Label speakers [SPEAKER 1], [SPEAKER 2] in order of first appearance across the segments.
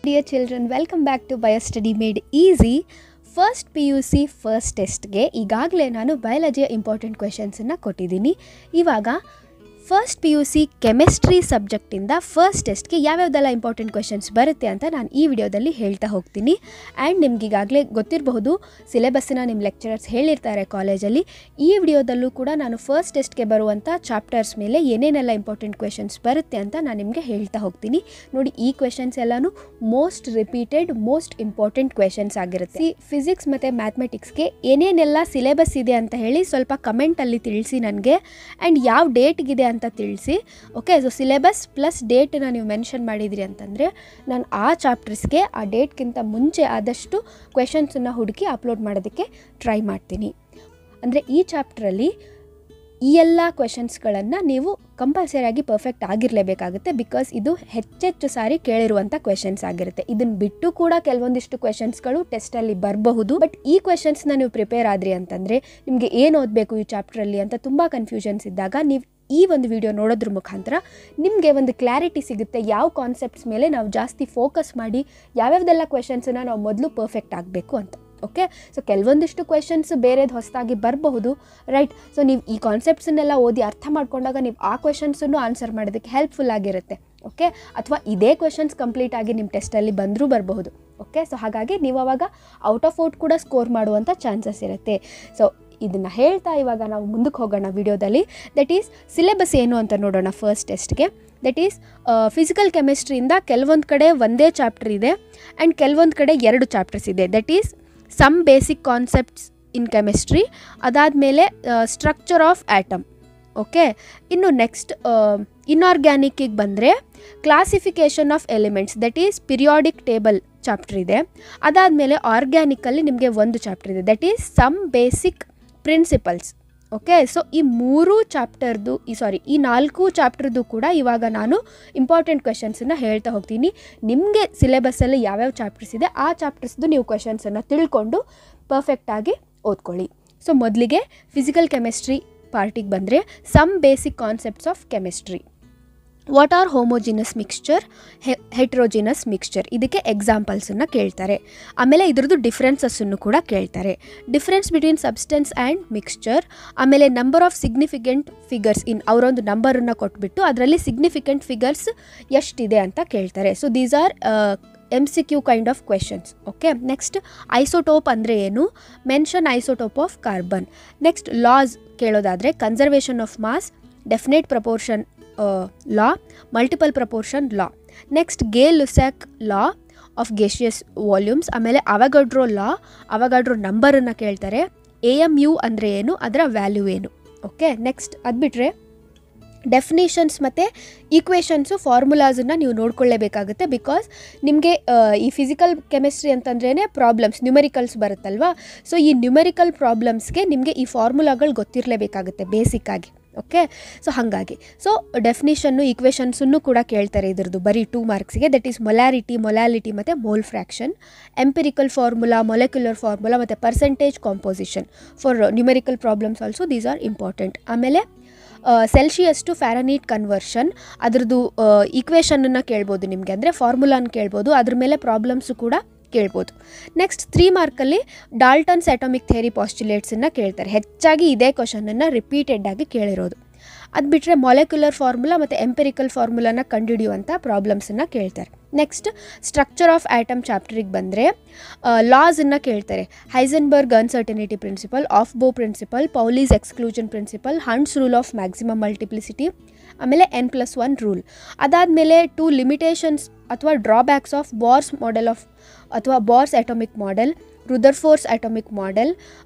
[SPEAKER 1] Dear children, welcome back to BioStudy Made Easy. First PUC first ಟೆಸ್ಟ್ಗೆ ಈಗಾಗಲೇ ನಾನು ಬಯಾಲಜಿಯ ಇಂಪಾರ್ಟೆಂಟ್ ಕ್ವೆಶನ್ಸನ್ನು ಕೊಟ್ಟಿದ್ದೀನಿ. ಇವಾಗ ಫಸ್ಟ್ PUC ಕೆಮಿಸ್ಟ್ರಿ ಸಬ್ಜೆಕ್ಟಿಂದ ಫಸ್ಟ್ ಟೆಸ್ಟ್ಗೆ ಯಾವ್ಯಾವ್ದೆಲ್ಲ ಇಂಪಾರ್ಟೆಂಟ್ ಕ್ವೆಶನ್ಸ್ ಬರುತ್ತೆ ಅಂತ ನಾನು ಈ ವಿಡಿಯೋದಲ್ಲಿ ಹೇಳ್ತಾ ಹೋಗ್ತೀನಿ. ಆ್ಯಂಡ್ ನಿಮ್ಗೆ ಈಗಾಗಲೇ ಗೊತ್ತಿರಬಹುದು, ಸಿಲೆಬಸ್ಸನ್ನು ನಿಮ್ಮ ಲೆಕ್ಚರರ್ಸ್ ಹೇಳಿರ್ತಾರೆ ಕಾಲೇಜಲ್ಲಿ. ಈ ವಿಡಿಯೋದಲ್ಲೂ ಕೂಡ ನಾನು ಫಸ್ಟ್ ಟೆಸ್ಟ್ಗೆ ಬರುವಂಥ ಚಾಪ್ಟರ್ಸ್ ಮೇಲೆ ಏನೇನೆಲ್ಲ ಇಂಪಾರ್ಟೆಂಟ್ ಕ್ವೆಶನ್ಸ್ ಬರುತ್ತೆ ಅಂತ ನಾನು ನಿಮಗೆ ಹೇಳ್ತಾ ಹೋಗ್ತೀನಿ. ನೋಡಿ, ಈ ಕ್ವೆಶನ್ಸ್ ಎಲ್ಲನೂ most repeated most important questions ಆಗಿರುತ್ತೆ. ಫಿಸಿಕ್ಸ್ ಮತ್ತು ಮ್ಯಾಥಮೆಟಿಕ್ಸ್ಗೆ ಏನೇನೆಲ್ಲ ಸಿಲೆಬಸ್ ಇದೆ ಅಂತ ಹೇಳಿ ಸ್ವಲ್ಪ ಕಮೆಂಟಲ್ಲಿ ತಿಳಿಸಿ ನನಗೆ. ಆ್ಯಂಡ್ ಯಾವ ಡೇಟ್ಗಿದೆ ಅಂತ ತಿಳಿಸಿ. ಓಕೆ, ಸೊ ಸಿಲೆಬಸ್ ಪ್ಲಸ್ ಡೇಟನ್ನು ನೀವು ಮೆನ್ಷನ್ ಮಾಡಿದ್ರಿ ಅಂತಂದರೆ ನಾನು ಆ ಚಾಪ್ಟರ್ಸ್ಗೆ ಆ ಡೇಟ್ಗಿಂತ ಮುಂಚೆ ಆದಷ್ಟು ಕ್ವೆಶನ್ಸನ್ನು ಹುಡುಕಿ ಅಪ್ಲೋಡ್ ಮಾಡೋದಕ್ಕೆ ಟ್ರೈ ಮಾಡ್ತೀನಿ. ಅಂದರೆ ಈ ಚಾಪ್ಟ್ರಲ್ಲಿ ಈ ಎಲ್ಲ ಕ್ವೆಶನ್ಸ್ಗಳನ್ನು ನೀವು ಕಂಪಲ್ಸರಿಯಾಗಿ ಪರ್ಫೆಕ್ಟ್ ಆಗಿರಲೇಬೇಕಾಗುತ್ತೆ. ಬಿಕಾಸ್ ಇದು ಹೆಚ್ಚೆಚ್ಚು ಸಾರಿ ಕೇಳಿರುವಂಥ ಕ್ವೆಶನ್ಸ್ ಆಗಿರುತ್ತೆ. ಇದನ್ನು ಬಿಟ್ಟು ಕೂಡ ಕೆಲವೊಂದಿಷ್ಟು ಕ್ವೆಶನ್ಸ್ಗಳು ಟೆಸ್ಟಲ್ಲಿ ಬರಬಹುದು. ಬಟ್ ಈ ಕ್ವೆಶನ್ಸ್ನ ನೀವು ಪ್ರಿಪೇರ್ ಆದ್ರಿ ಅಂತಂದರೆ ನಿಮಗೆ ಏನು ಓದಬೇಕು ಈ ಚಾಪ್ಟ್ರಲ್ಲಿ ಅಂತ ತುಂಬ ಕನ್ಫ್ಯೂಷನ್ಸ್ ಇದ್ದಾಗ ನೀವು ಈ ಒಂದು ವಿಡಿಯೋ ನೋಡೋದ್ರ ಮುಖಾಂತರ ನಿಮಗೆ ಒಂದು ಕ್ಲಾರಿಟಿ ಸಿಗುತ್ತೆ. ಯಾವ ಕಾನ್ಸೆಪ್ಟ್ಸ್ ಮೇಲೆ ನಾವು ಜಾಸ್ತಿ ಫೋಕಸ್ ಮಾಡಿ ಯಾವ್ಯಾವ್ದೆಲ್ಲ ಕ್ವೆಶನ್ಸನ್ನು ನಾವು ಮೊದಲು ಪರ್ಫೆಕ್ಟ್ ಆಗಬೇಕು ಅಂತ. ಓಕೆ, ಸೊ ಕೆಲವೊಂದಿಷ್ಟು ಕ್ವೆಶನ್ಸ್ ಬೇರೆದು ಹೊಸದಾಗಿ ಬರಬಹುದು, ರೈಟ್. ಸೊ ನೀವು ಈ ಕಾನ್ಸೆಪ್ಟ್ಸನ್ನೆಲ್ಲ ಓದಿ ಅರ್ಥ ಮಾಡ್ಕೊಂಡಾಗ ನೀವು ಆ ಕ್ವೆಶನ್ಸನ್ನು ಆನ್ಸರ್ ಮಾಡೋದಕ್ಕೆ ಹೆಲ್ಪ್ಫುಲ್ ಆಗಿರುತ್ತೆ. ಓಕೆ, ಅಥವಾ ಇದೇ ಕ್ವೆಶನ್ಸ್ ಕಂಪ್ಲೀಟ್ ಆಗಿ ನಿಮ್ಮ ಟೆಸ್ಟಲ್ಲಿ ಬಂದರೂ ಬರಬಹುದು. ಓಕೆ, ಸೊ ಹಾಗಾಗಿ ನೀವು ಅವಾಗ ಔಟ್ ಆಫ್ ಔಟ್ ಕೂಡ ಸ್ಕೋರ್ ಮಾಡುವಂಥ ಚಾನ್ಸಸ್ ಇರುತ್ತೆ. ಸೊ ಇದನ್ನು ಹೇಳ್ತಾ ಇವಾಗ ನಾವು ಮುಂದಕ್ಕೆ ಹೋಗೋಣ ವಿಡಿಯೋದಲ್ಲಿ. ದಟ್ ಈಸ್ ಸಿಲೆಬಸ್ ಏನು ಅಂತ ನೋಡೋಣ ಫಸ್ಟ್ ಟೆಸ್ಟ್ಗೆ. ದಟ್ ಈಸ್ ಫಿಸಿಕಲ್ ಕೆಮಿಸ್ಟ್ರಿಯಿಂದ ಕೆಲವೊಂದು ಕಡೆ ಒಂದೇ ಚಾಪ್ಟರ್ ಇದೆ ಆ್ಯಂಡ್ ಕೆಲವೊಂದು ಕಡೆ 2 ಚಾಪ್ಟರ್ಸ್ ಇದೆ. That is some basic concepts in chemistry, ಅದಾದಮೇಲೆ ಸ್ಟ್ರಕ್ಚರ್ ಆಫ್ ಆಟಮ್. ಓಕೆ, ಇನ್ನು ನೆಕ್ಸ್ಟ್ ಇನ್ಆರ್ಗ್ಯಾನಿಕ್ಕಿಗೆ ಬಂದರೆ classification of elements, that is periodic table chapter ಇದೆ. ಅದಾದಮೇಲೆ ಆರ್ಗ್ಯಾನಿಕಲ್ಲಿ ನಿಮಗೆ ಒಂದು ಚಾಪ್ಟರ್ ಇದೆ, that is some basic principles. Okay, so ಈ 4 ಚಾಪ್ಟರ್ದು ಕೂಡ ಇವಾಗ ನಾನು ಇಂಪಾರ್ಟೆಂಟ್ ಕ್ವೆಶನ್ಸನ್ನು ಹೇಳ್ತಾ ಹೋಗ್ತೀನಿ. ನಿಮಗೆ ಸಿಲೆಬಸ್ಸಲ್ಲಿ ಯಾವ್ಯಾವ ಚಾಪ್ಟರ್ಸ್ ಇದೆ ಆ ಚಾಪ್ಟರ್ಸ್ದು ನೀವು ಕ್ವೆಶನ್ಸನ್ನು ತಿಳ್ಕೊಂಡು ಪರ್ಫೆಕ್ಟಾಗಿ ಓದ್ಕೊಳ್ಳಿ. ಸೊ ಮೊದಲಿಗೆ ಫಿಸಿಕಲ್ ಕೆಮಿಸ್ಟ್ರಿ ಪಾರ್ಟಿಗೆ ಬಂದರೆ some basic concepts of chemistry. What are homogeneous mixture, heterogeneous mixture, ಇದಕ್ಕೆ ಎಕ್ಸಾಂಪಲ್ಸನ್ನು ಕೇಳ್ತಾರೆ. ಆಮೇಲೆ ಇದ್ರದ್ದು ಡಿಫ್ರೆನ್ಸಸ್ಸನ್ನು ಕೂಡ ಕೇಳ್ತಾರೆ. Difference between substance and mixture. ಆಮೇಲೆ ನಂಬರ್ ಆಫ್ ಸಿಗ್ನಿಫಿಕೆಂಟ್ ಫಿಗರ್ಸ್ ಅವರೊಂದು ನಂಬರನ್ನು ಕೊಟ್ಬಿಟ್ಟು ಅದರಲ್ಲಿ ಸಿಗ್ನಿಫಿಕೆಂಟ್ ಫಿಗರ್ಸ್ ಎಷ್ಟಿದೆ ಅಂತ ಕೇಳ್ತಾರೆ. So these are MCQ kind of questions. Okay, next isotope ಅಂದರೆ ಏನು, mention isotope of carbon. Next laws ಕೇಳೋದಾದರೆ conservation of mass, definite proportion law, multiple proportion law. Next Gay Lussac law of gaseous volumes. ಆಮೇಲೆ Avogadro ಲಾ, ಅವಗಾಡ್ರೋ ನಂಬರನ್ನು ಕೇಳ್ತಾರೆ. AMU ಅಂದರೆ ಏನು, ಅದರ value ಏನು. ಓಕೆ, ನೆಕ್ಸ್ಟ್ ಅದು ಬಿಟ್ಟರೆ ಡೆಫಿನೇಷನ್ಸ್ ಮತ್ತು ಈಕ್ವೇಷನ್ಸು ಫಾರ್ಮುಲಾಸನ್ನು ನೀವು ನೋಡ್ಕೊಳ್ಳೇಬೇಕಾಗುತ್ತೆ. ಬಿಕಾಸ್ ನಿಮಗೆ ಈ ಫಿಸಿಕಲ್ ಕೆಮಿಸ್ಟ್ರಿ ಅಂತಂದ್ರೇ ಪ್ರಾಬ್ಲಮ್ಸ್, ನ್ಯೂಮೆರಿಕಲ್ಸ್ ಬರುತ್ತಲ್ವಾ. ಸೊ ಈ ನ್ಯೂಮೆರಿಕಲ್ ಪ್ರಾಬ್ಲಮ್ಸ್ಗೆ ನಿಮಗೆ ಈ ಫಾರ್ಮುಲಾಗಳು ಗೊತ್ತಿರಲೇಬೇಕಾಗುತ್ತೆ ಬೇಸಿಕ್ಕಾಗಿ. ಓಕೆ, ಸೊ ಹಾಗಾಗಿ ಸೊ ಡೆಫಿನಿಷನ್ನು ಈಕ್ವೇಷನ್ಸನ್ನು ಕೂಡ ಕೇಳ್ತಾರೆ ಇದ್ರದ್ದು ಬರೀ 2 ಮಾರ್ಕ್ಸಿಗೆ. ದಟ್ ಈಸ್ ಮೊಲಾಲಿಟಿ ಮತ್ತು mole fraction, empirical formula, molecular formula ಮತ್ತು percentage composition for numerical problems also these are important. ಆಮೇಲೆ ಸೆಲ್ಸಿಯಸ್ ಟು ಫ್ಯಾರನೀಟ್ ಕನ್ವರ್ಷನ್, ಅದ್ರದ್ದು ಈಕ್ವೇಷನನ್ನು ಕೇಳ್ಬೋದು ನಿಮಗೆ, ಅಂದರೆ ಫಾರ್ಮುಲಾನ ಕೇಳ್ಬೋದು, ಅದ್ರ ಮೇಲೆ ಪ್ರಾಬ್ಲಮ್ಸು ಕೂಡ ಕೇಳ್ಬೋದು. ನೆಕ್ಸ್ಟ್ 3 ಮಾರ್ಕಲ್ಲಿ ಡಾಲ್ಟನ್ಸ್ ಅಟಾಮಿಕ್ ಥಿಯರಿ ಪಾಸ್ಟ್ಯುಲೇಟ್ಸನ್ನು ಕೇಳ್ತಾರೆ. ಹೆಚ್ಚಾಗಿ ಇದೇ ಕ್ವಶನನ್ನು ರಿಪೀಟೆಡ್ ಆಗಿ ಕೇಳಿರೋದು. ಅದು ಬಿಟ್ಟರೆ ಮೊಲೆಕ್ಯುಲರ್ ಫಾರ್ಮುಲಾ ಮತ್ತು ಎಂಪಿರಿಕಲ್ ಫಾರ್ಮುಲಾನ ಕಂಡುಹಿಡಿಯುವಂಥ ಪ್ರಾಬ್ಲಮ್ಸನ್ನು ಕೇಳ್ತಾರೆ. ನೆಕ್ಸ್ಟ್ ಸ್ಟ್ರಕ್ಚರ್ ಆಫ್ ಆಟಮ್ ಚಾಪ್ಟರಿಗೆ ಬಂದರೆ ಲಾಸನ್ನು ಕೇಳ್ತಾರೆ. Heisenberg uncertainty principle, Aufbau principle, Pauli's exclusion principle, Hund's rule of maximum multiplicity, ಆಮೇಲೆ N+1 ರೂಲ್. ಅದಾದಮೇಲೆ 2 ಲಿಮಿಟೇಷನ್ಸ್ ಅಥವಾ drawbacks of Bohr's model of ಅಥವಾ Bohr's atomic model, Rutherford's atomic model,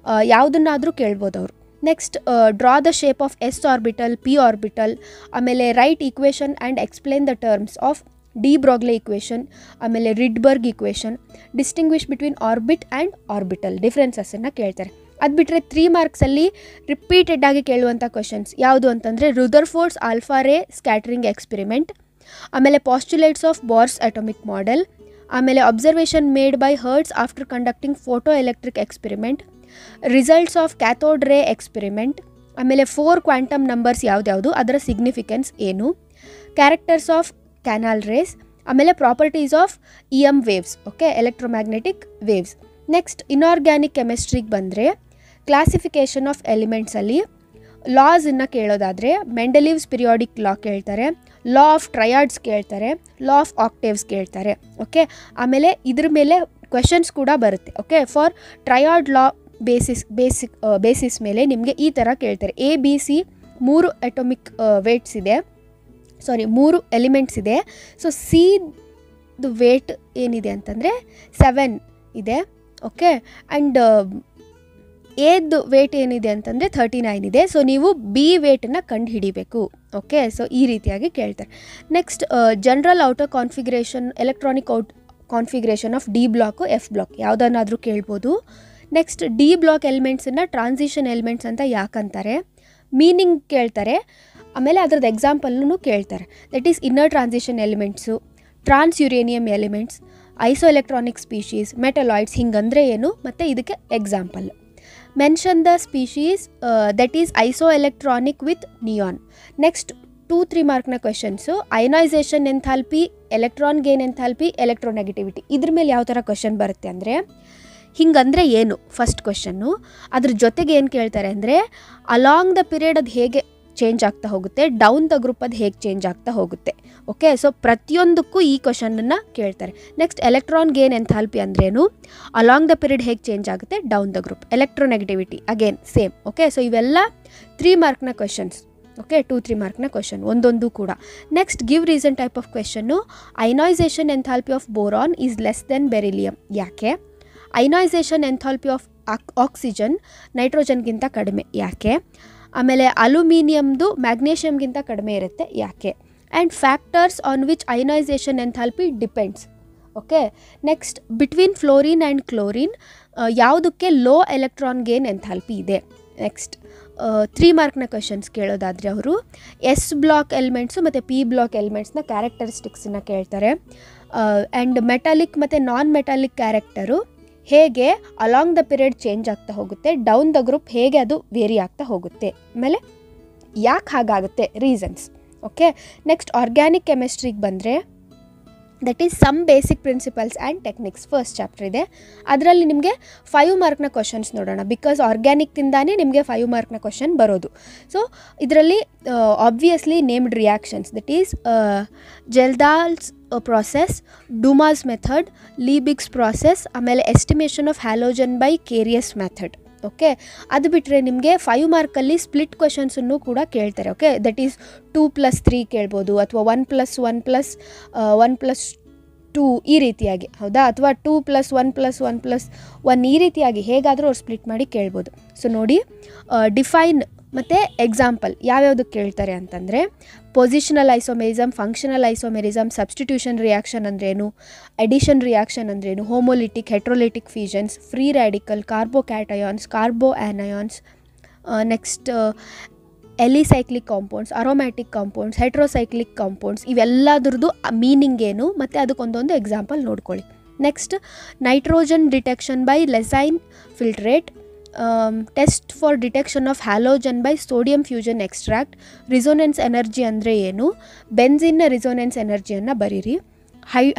[SPEAKER 1] ಯಾವುದನ್ನಾದರೂ ಕೇಳ್ಬೋದು ಅವರು. Next draw the shape of S orbital, P orbital, ಆಮೇಲೆ write equation and explain the terms of de Broglie equation, ಆಮೇಲೆ Rydberg equation, distinguish between orbit and orbital, ಡಿಫ್ರೆನ್ಸಸ್ಸನ್ನು ಕೇಳ್ತಾರೆ. ಅದು ಬಿಟ್ಟರೆ 3 ಮಾರ್ಕ್ಸಲ್ಲಿ repeated ಆಗಿ ಕೇಳುವಂಥ ಕ್ವಶನ್ಸ್ ಯಾವುದು ಅಂತಂದರೆ Rutherford's alpha ray scattering experiment, ಆಮೇಲೆ postulates of Bohr's atomic model, ಆಮೇಲೆ observation made by Hertz after conducting photo electric experiment, results of cathode ray experiment, ಆಮೇಲೆ 4 ಕ್ವಾಂಟಮ್ ನಂಬರ್ಸ್ ಯಾವುದ್ಯಾವುದು, ಅದರ ಸಿಗ್ನಿಫಿಕೆನ್ಸ್ ಏನು, ಕ್ಯಾರೆಕ್ಟರ್ಸ್ ಆಫ್ ಕ್ಯಾನಲ್ ರೇಸ್, ಆಮೇಲೆ properties of EM waves, okay, electromagnetic waves. Next inorganic ಕೆಮಿಸ್ಟ್ರಿಗೆ ಬಂದರೆ classification of ಎಲಿಮೆಂಟ್ಸಲ್ಲಿ ಲಾಸನ್ನು ಕೇಳೋದಾದರೆ ಮೆಂಡೆಲಿವ್ಸ್ ಪಿರಿಯಾಡಿಕ್ ಲಾ ಕೇಳ್ತಾರೆ, ಲಾ ಆಫ್ ಟ್ರಯಾಡ್ಸ್ ಕೇಳ್ತಾರೆ, ಲಾ ಆಫ್ ಆಕ್ಟೇವ್ಸ್ ಕೇಳ್ತಾರೆ, ಓಕೆ. ಆಮೇಲೆ ಇದ್ರ ಮೇಲೆ ಕ್ವೆಶನ್ಸ್ ಕೂಡ ಬರುತ್ತೆ, okay. For triad law basis ಮೇಲೆ ನಿಮಗೆ ಈ ಥರ ಕೇಳ್ತಾರೆ. ABC 3 ಅಟೋಮಿಕ್ ವೇಟ್ಸ್ ಇದೆ, 3 ಎಲಿಮೆಂಟ್ಸ್ ಇದೆ. ಸೊ ಸಿದು ವೇಟ್ ಏನಿದೆ ಅಂತಂದರೆ 7 ಇದೆ, ಓಕೆ. ಆ್ಯಂಡ್ ಎದು ವೇಟ್ ಏನಿದೆ ಅಂತಂದರೆ 39 ಇದೆ. ಸೊ ನೀವು ಬಿ ವೇಟನ್ನು ಕಂಡು ಹಿಡಿಬೇಕು, ಓಕೆ. ಸೊ ಈ ರೀತಿಯಾಗಿ ಕೇಳ್ತಾರೆ. Next general outer configuration, electronic configuration of d block f block ಯಾವುದನ್ನಾದರೂ ಕೇಳ್ಬೋದು. ನೆಕ್ಸ್ಟ್ ಡಿ ಬ್ಲಾಕ್ ಎಲಿಮೆಂಟ್ಸನ್ನು ಟ್ರಾನ್ಸಿಷನ್ ಎಲಿಮೆಂಟ್ಸ್ ಅಂತ ಯಾಕಂತಾರೆ, ಮೀನಿಂಗ್ ಕೇಳ್ತಾರೆ. ಆಮೇಲೆ ಅದ್ರದ್ದು ಎಕ್ಸಾಂಪಲ್ನು ಕೇಳ್ತಾರೆ. That is inner transition elements, transuranium elements, isoelectronic species, metalloids, ಹಿಂಗಂದರೆ ಏನು, ಮತ್ತು ಇದಕ್ಕೆ example. Mention the species that is isoelectronic with neon. ನೆಕ್ಸ್ಟ್ 2-3 ಮಾರ್ಕ್ನ questions ionisation enthalpy, electron gain enthalpy, electronegativity. ಇದ್ರ ಮೇಲೆ ಯಾವ ಥರ ಕ್ವೆಶನ್ ಬರುತ್ತೆ ಅಂದರೆ ಹಿಂಗಂದರೆ ಏನು ಫಸ್ಟ್ ಕ್ವೆಶನ್ನು, ಅದ್ರ ಜೊತೆಗೆ ಏನು ಕೇಳ್ತಾರೆ ಅಂದರೆ ಅಲಾಂಗ್ ದ ಪೀರಿಯಡ್ ಅದು ಹೇಗೆ ಚೇಂಜ್ ಆಗ್ತಾ ಹೋಗುತ್ತೆ, ಡೌನ್ ದ ಗ್ರೂಪ್ ಅದು ಹೇಗೆ ಚೇಂಜ್ ಆಗ್ತಾ ಹೋಗುತ್ತೆ, ಓಕೆ. ಸೊ ಪ್ರತಿಯೊಂದಕ್ಕೂ ಈ ಕ್ವೆಶನನ್ನು ಕೇಳ್ತಾರೆ. ನೆಕ್ಸ್ಟ್ ಎಲೆಕ್ಟ್ರಾನ್ ಗೇನ್ ಎಂಥಾಲ್ಪಿ ಅಂದ್ರೇನು, ಅಲಾಂಗ್ ದ ಪೀರಿಯಡ್ ಹೇಗೆ ಚೇಂಜ್ ಆಗುತ್ತೆ, down the group, electronegativity again same, okay. So ಇವೆಲ್ಲ 3 ಮಾರ್ಕ್ನ ಕ್ವೆಶನ್ಸ್, ಓಕೆ. 2-3 ಮಾರ್ಕ್ನ ಕ್ವೆಶನ್ ಒಂದೊಂದು ಕೂಡ. Next give reason type of question, ionisation enthalpy of boron is less than beryllium, ಯಾಕೆ. Ionisation enthalpy of oxygen ನೈಟ್ರೋಜನ್ಗಿಂತ ಕಡಿಮೆ, ಯಾಕೆ. ಆಮೇಲೆ ಅಲ್ಯೂಮಿನಿಯಮ್ದು ಮ್ಯಾಗ್ನೇಷಿಯಮ್ಗಿಂತ ಕಡಿಮೆ ಇರುತ್ತೆ, ಯಾಕೆ. And factors on which ionisation enthalpy depends, okay. Next between fluorine and chlorine ಯಾವುದಕ್ಕೆ low electron gain enthalpy ಇದೆ. Next 3 ಮಾರ್ಕ್ನ questions ಕೇಳೋದಾದರೆ ಅವರು ಎಸ್ ಬ್ಲಾಕ್ ಎಲಿಮೆಂಟ್ಸು ಮತ್ತು ಪಿ ಬ್ಲಾಕ್ ಎಲಿಮೆಂಟ್ಸ್ನ ಕ್ಯಾರೆಕ್ಟರಿಸ್ಟಿಕ್ಸನ್ನು ಕೇಳ್ತಾರೆ. ಆ್ಯಂಡ್ ಮೆಟಾಲಿಕ್ ಮತ್ತು ನಾನ್ ಮೆಟಾಲಿಕ್ ಕ್ಯಾರೆಕ್ಟರು ಹೇಗೆ ಅಲಾಂಗ್ ದ ಪೀರಿಯಡ್ ಚೇಂಜ್ ಆಗ್ತಾ ಹೋಗುತ್ತೆ, down the group ಹೇಗೆ ಅದು ವೇರಿ ಆಗ್ತಾ ಹೋಗುತ್ತೆ, ಆಮೇಲೆ ಯಾಕೆ ಹಾಗಾಗುತ್ತೆ, ರೀಸನ್ಸ್, ಓಕೆ. ನೆಕ್ಸ್ಟ್ ಆರ್ಗ್ಯಾನಿಕ್ ಕೆಮಿಸ್ಟ್ರಿಗೆ ಬಂದರೆ that is some basic principles and techniques first chapter ಇದೆ. ಅದರಲ್ಲಿ ನಿಮಗೆ 5 ಮಾರ್ಕ್ನ ಕ್ವಶನ್ಸ್ ನೋಡೋಣ, ಬಿಕಾಸ್ ಆರ್ಗ್ಯಾನಿಕ್ತಿಂದಾನೇ ನಿಮಗೆ 5 ಮಾರ್ಕ್ನ ಕ್ವಶನ್ ಬರೋದು. ಸೊ ಇದರಲ್ಲಿ obviously named reactions, that is Kjeldahl's process, Dumas method, Liebig's process, ಆಮೇಲೆ estimation of halogen by Carius method, okay. ಅದು ಬಿಟ್ಟರೆ ನಿಮಗೆ 5 ಮಾರ್ಕಲ್ಲಿ ಸ್ಪ್ಲಿಟ್ ಕ್ವೆಶನ್ಸನ್ನು ಕೂಡ ಕೇಳ್ತಾರೆ, ಓಕೆ. ದಟ್ ಈಸ್ 2+3 ಕೇಳ್ಬೋದು, ಅಥವಾ 1+1+1+2 ಈ ರೀತಿಯಾಗಿ, ಹೌದಾ, ಅಥವಾ 2+1+1+1 ಈ ರೀತಿಯಾಗಿ ಹೇಗಾದರೂ ಅವ್ರು ಸ್ಪ್ಲಿಟ್ ಮಾಡಿ ಕೇಳ್ಬೋದು. ಸೊ ನೋಡಿ, ಡಿಫೈನ್ ಮತ್ತು ಎಕ್ಸಾಂಪಲ್ ಯಾವ್ಯಾವುದಕ್ಕೆ ಕೇಳ್ತಾರೆ ಅಂತಂದರೆ positional isomerism, functional isomerism, substitution reaction ಅಂದ್ರೇನು, ಎಡಿಷನ್ ರಿಯಾಕ್ಷನ್ ಅಂದ್ರೇನು, homolytic, heterolytic fusions, free radical, carbocations, carbo anions, next alicyclic compounds, aromatic compounds, heterocyclic compounds, ಇವೆಲ್ಲದ್ರದ್ದು ಮೀನಿಂಗ್ ಏನು ಮತ್ತು ಅದಕ್ಕೊಂದೊಂದು ಎಕ್ಸಾಂಪಲ್ ನೋಡ್ಕೊಳ್ಳಿ. Next nitrogen detection by Lassaigne filtrate, test for detection of halogen by sodium fusion extract, resonance energy ಅಂದರೆ ಏನು, ಬೆನ್ಸಿನ್ನ resonance ಎನರ್ಜಿಯನ್ನು ಬರೀರಿ,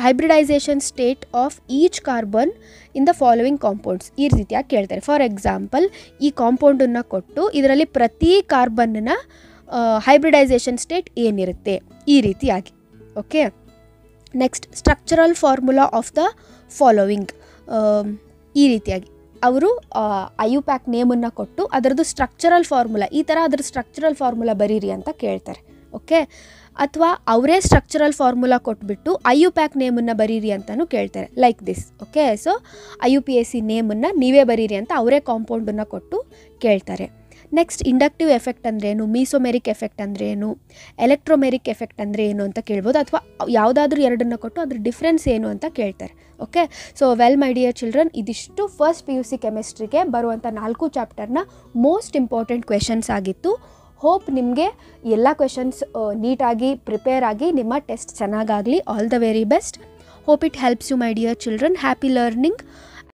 [SPEAKER 1] hybridisation state of each carbon in the following compounds ಈ ರೀತಿಯಾಗಿ ಕೇಳ್ತಾರೆ. ಫಾರ್ ಎಕ್ಸಾಂಪಲ್ ಈ ಕಾಂಪೌಂಡನ್ನು ಕೊಟ್ಟು ಇದರಲ್ಲಿ ಪ್ರತಿ ಕಾರ್ಬನ್ನ ಹೈಬ್ರಿಡೈಸೇಷನ್ ಸ್ಟೇಟ್ ಏನಿರುತ್ತೆ ಈ ರೀತಿಯಾಗಿ, okay. Next structural formula of the following ಈ ರೀತಿಯಾಗಿ ಅವರು IUPAC ನೇಮನ್ನು ಕೊಟ್ಟು ಅದರದ್ದು ಸ್ಟ್ರಕ್ಚರಲ್ ಫಾರ್ಮುಲಾ, ಈ ಥರ ಅದರ ಸ್ಟ್ರಕ್ಚರಲ್ ಫಾರ್ಮುಲಾ ಬರೀರಿ ಅಂತ ಕೇಳ್ತಾರೆ, ಓಕೆ. ಅಥವಾ ಅವರೇ ಸ್ಟ್ರಕ್ಚರಲ್ ಫಾರ್ಮುಲಾ ಕೊಟ್ಬಿಟ್ಟು IUPAC ನೇಮನ್ನು ಬರೀರಿ ಅಂತಲೂ ಕೇಳ್ತಾರೆ, like this, okay. So IUPAC ನೇಮನ್ನು ನೀವೇ ಬರೀರಿ ಅಂತ ಅವರೇ ಕಾಂಪೌಂಡನ್ನು ಕೊಟ್ಟು ಕೇಳ್ತಾರೆ. ನೆಕ್ಸ್ಟ್ ಇಂಡಕ್ಟಿವ್ ಎಫೆಕ್ಟ್ ಅಂದ್ರೇನು, ಮೀಸೋಮೆರಿಕ್ ಎಫೆಕ್ಟ್ ಅಂದ್ರೇನು, ಎಲೆಕ್ಟ್ರೋಮೆರಿಕ್ ಎಫೆಕ್ಟ್ ಅಂದರೆ ಏನು ಅಂತ ಕೇಳ್ಬೋದು, ಅಥವಾ ಯಾವುದಾದ್ರೂ ಎರಡನ್ನು ಕೊಟ್ಟು ಅದ್ರ ಡಿಫ್ರೆನ್ಸ್ ಏನು ಅಂತ ಕೇಳ್ತಾರೆ, okay. So well my dear children, ಇದಿಷ್ಟು ಫಸ್ಟ್ PUC ಕೆಮಿಸ್ಟ್ರಿಗೆ ಬರುವಂಥ 4 ಚಾಪ್ಟರ್ನ ಮೋಸ್ಟ್ ಇಂಪಾರ್ಟೆಂಟ್ ಕ್ವೆಶನ್ಸ್ ಆಗಿತ್ತು. ಹೋಪ್ ನಿಮಗೆ ಎಲ್ಲ ಕ್ವೆಶನ್ಸ್ ನೀಟಾಗಿ ಪ್ರಿಪೇರ್ ಆಗಿ ನಿಮ್ಮ ಟೆಸ್ಟ್ ಚೆನ್ನಾಗಾಗಲಿ. All the very best. Hope it helps you my dear children. Happy learning.